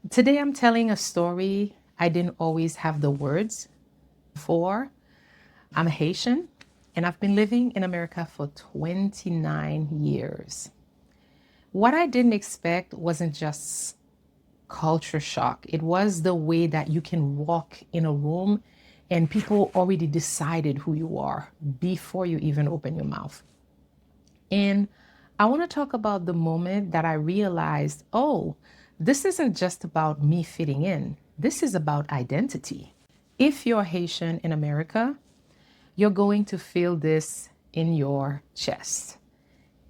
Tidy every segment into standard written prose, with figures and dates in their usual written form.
Today I'm telling a story I didn't always have the words for. I'm Haitian and I've been living in America for 29 years. What I didn't expect wasn't just culture shock, it was the way that you can walk in a room and people already decided who you are before you even open your mouth. And I want to talk about the moment that I realized, oh, this isn't just about me fitting in. This is about identity. If you're Haitian in America, you're going to feel this in your chest.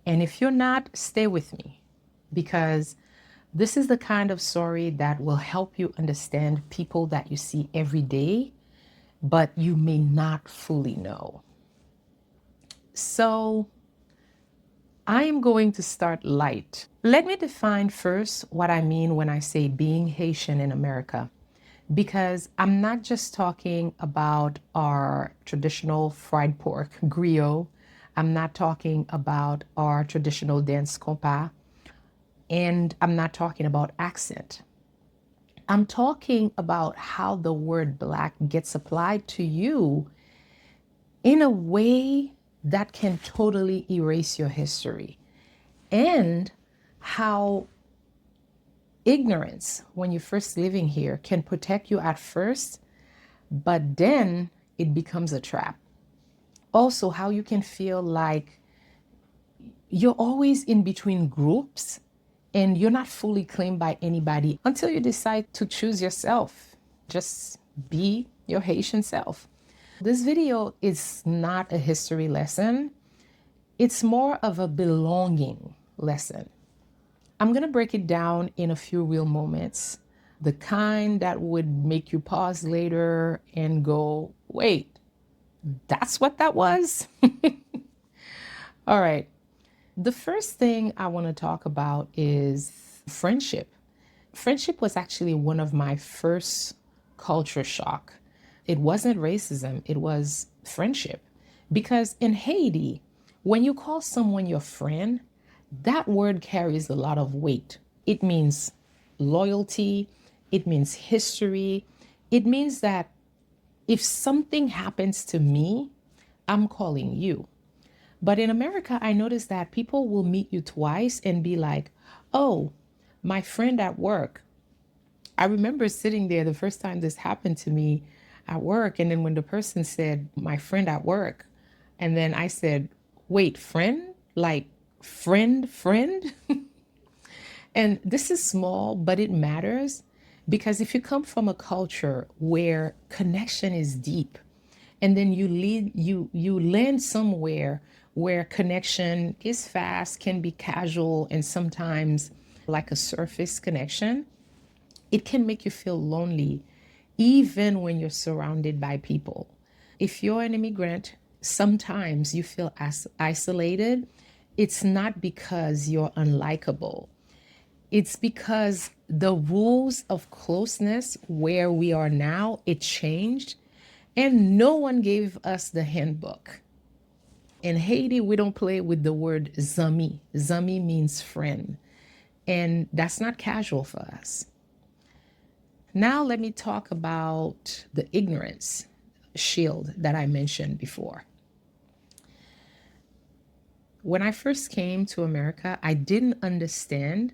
And if you're not, stay with me because this is the kind of story that will help you understand people that you see every day, but you may not fully know. So, I am going to start light. Let me define first what I mean when I say being Haitian in America, because I'm not just talking about our traditional fried pork, griot. I'm not talking about our traditional dance compas, and I'm not talking about accent. I'm talking about how the word black gets applied to you in a way that can totally erase your history, and how ignorance when you're first living here can protect you at first, but then it becomes a trap. Also, how you can feel like you're always in between groups and you're not fully claimed by anybody until you decide to choose yourself. Just be your Haitian self. This video is not a history lesson. It's more of a belonging lesson. I'm going to break it down in a few real moments, the kind that would make you pause later and go, wait, that's what that was? All right. The first thing I want to talk about is friendship. Friendship was actually one of my first culture shock. It wasn't racism, it was friendship. Because in Haiti, when you call someone your friend, that word carries a lot of weight. It means loyalty, it means history. It means that if something happens to me, I'm calling you. But in America, I noticed that people will meet you twice and be like, oh, my friend at work. I remember sitting there the first time this happened to me at work. And then when the person said, my friend at work, and then I said, wait, friend? Like friend? And this is small, but it matters because if you come from a culture where connection is deep, and then you land somewhere where connection is fast, can be casual, and sometimes like a surface connection, it can make you feel lonely even when you're surrounded by people. If you're an immigrant, sometimes you feel isolated. It's not because you're unlikable. It's because the rules of closeness where we are now, it changed and no one gave us the handbook. In Haiti, we don't play with the word zami. Zami means friend. And that's not casual for us. Now, let me talk about the ignorance shield that I mentioned before. When I first came to America, I didn't understand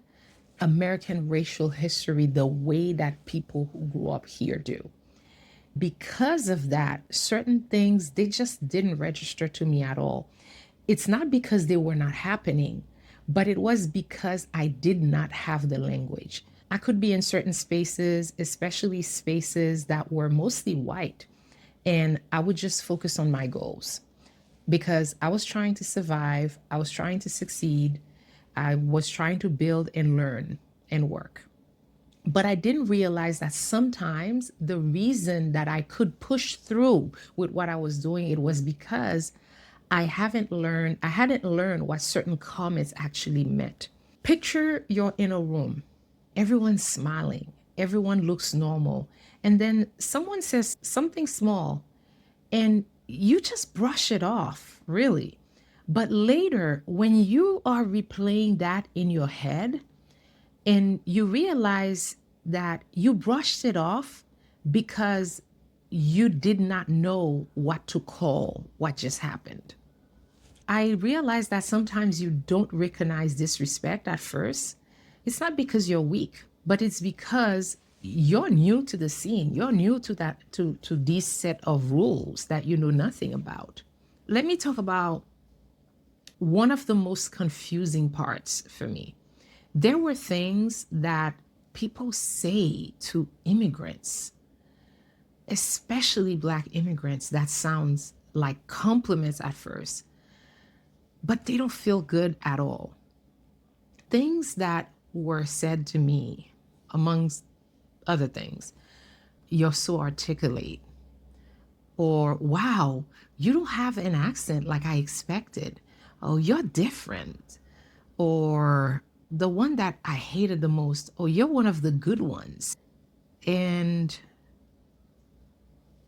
American racial history the way that people who grew up here do. Because of that, certain things, they just didn't register to me at all. It's not because they were not happening, but it was because I did not have the language. I could be in certain spaces, especially spaces that were mostly white, and I would just focus on my goals because I was trying to survive, I was trying to succeed, I was trying to build and learn and work. But I didn't realize that sometimes the reason that I could push through with what I was doing, it was because I hadn't learned what certain comments actually meant. Picture you're in a room, everyone's smiling, everyone looks normal, and then someone says something small and you just brush it off, really. But later, when you are replaying that in your head and you realize that you brushed it off because you did not know what to call what just happened. I realized that sometimes you don't recognize disrespect at first. It's not because you're weak, but it's because you're new to the scene. You're new to to these set of rules that you know nothing about. Let me talk about one of the most confusing parts for me. There were things that people say to immigrants, especially Black immigrants, that sounds like compliments at first, but they don't feel good at all. Things that were said to me, amongst other things, you're so articulate, or wow, you don't have an accent like I expected. Oh, you're different. Or the one that I hated the most, oh, you're one of the good ones. And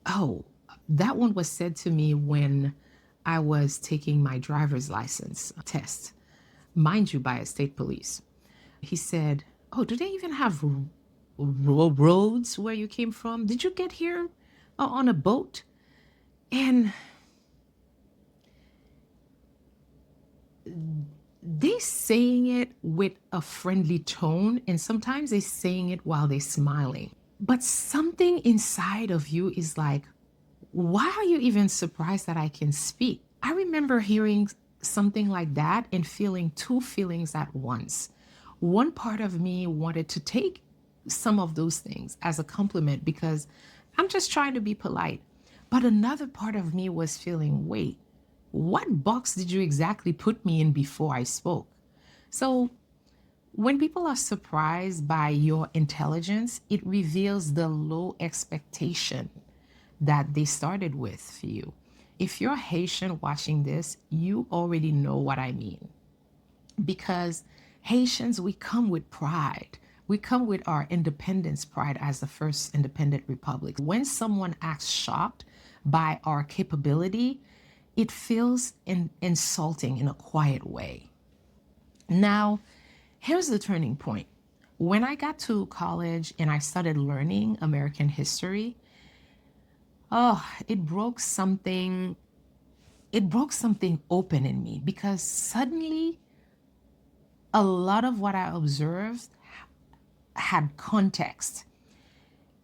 oh, that one was said to me when I was taking my driver's license test, mind you, by a state police. He said, oh, do they even have roads where you came from? Did you get here on a boat? And they saying it with a friendly tone, and sometimes they saying it while they're smiling. But something inside of you is like, why are you even surprised that I can speak? I remember hearing something like that and feeling two feelings at once. One part of me wanted to take some of those things as a compliment because I'm just trying to be polite. But another part of me was feeling, wait, what box did you exactly put me in before I spoke? So when people are surprised by your intelligence, it reveals the low expectation that they started with for you. If you're Haitian watching this, you already know what I mean. Because Haitians, we come with pride. We come with our independence pride as the first independent republic. When someone acts shocked by our capability, it feels insulting in a quiet way. Now, here's the turning point. When I got to college and I started learning American history, oh, it broke something open in me because suddenly a lot of what I observed had context.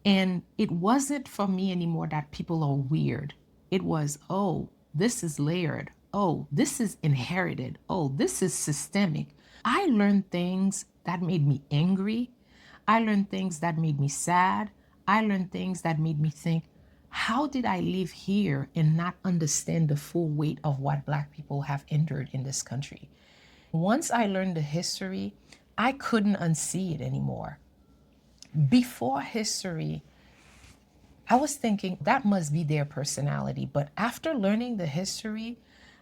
And it wasn't for me anymore that people are weird. It was, oh, this is layered. Oh, this is inherited. Oh, this is systemic. I learned things that made me angry. I learned things that made me sad. I learned things that made me think, how did I live here and not understand the full weight of what Black people have endured in this country? Once I learned the history, I couldn't unsee it anymore. Before history, I was thinking that must be their personality. But after learning the history,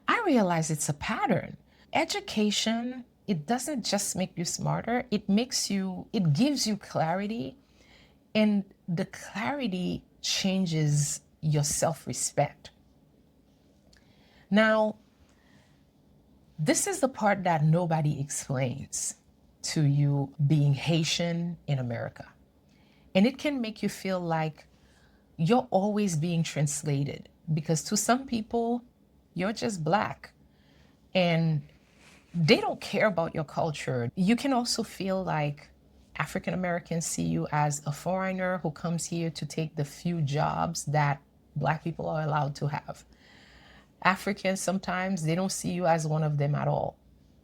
I realized it's a pattern. Education, it doesn't just make you smarter, it gives you clarity. And the clarity changes your self-respect. Now, this is the part that nobody explains to you being Haitian in America. And it can make you feel like you're always being translated because to some people, you're just Black and they don't care about your culture. You can also feel like African Americans see you as a foreigner who comes here to take the few jobs that Black people are allowed to have. Africans, sometimes they don't see you as one of them at all.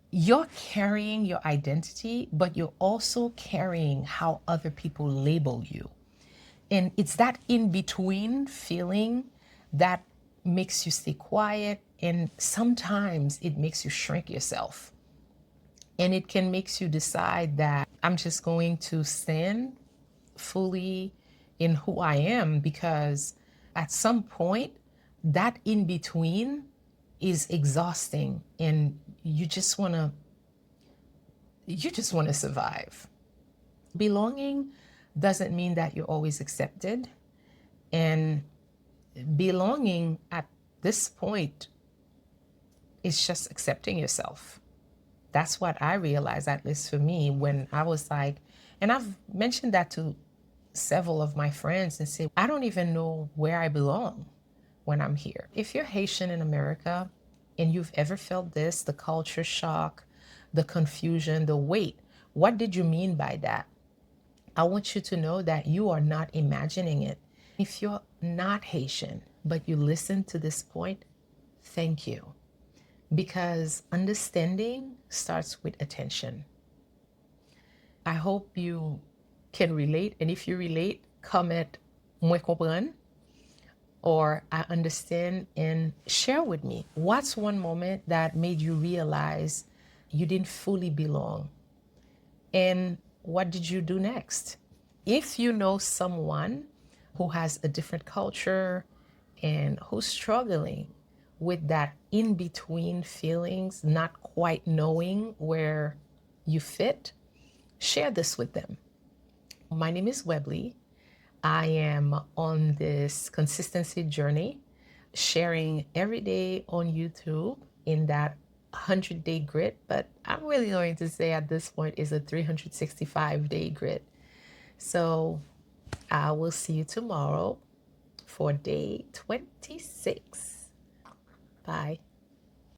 You're carrying your identity, but you're also carrying how other people label you. And it's that in between feeling that makes you stay quiet. And sometimes it makes you shrink yourself. And it can make you decide that I'm just going to stand fully in who I am because at some point, that in between is exhausting and you just want to survive. Belonging doesn't mean that you're always accepted. And belonging at this point is just accepting yourself. That's what I realized, at least for me, when I was like, And I've mentioned that to several of my friends and say, I don't even know where I belong when I'm here. If you're Haitian in America and you've ever felt this, the culture shock, the confusion, the wait, what did you mean by that? I want you to know that you are not imagining it. If you're not Haitian, but you listen to this point, thank you. Because understanding starts with attention. I hope you can relate. And if you relate, comment "moi comprendre" or "I understand," and share with me what's one moment that made you realize you didn't fully belong, and what did you do next? If you know someone who has a different culture and who's struggling with that in between feelings, not quite knowing where you fit, share this with them. My name is Webley. I am on this consistency journey, sharing every day on YouTube in that 100-day grid, but I'm really going to say at this point is a 365-day grid. So I will see you tomorrow for day 26. Bye.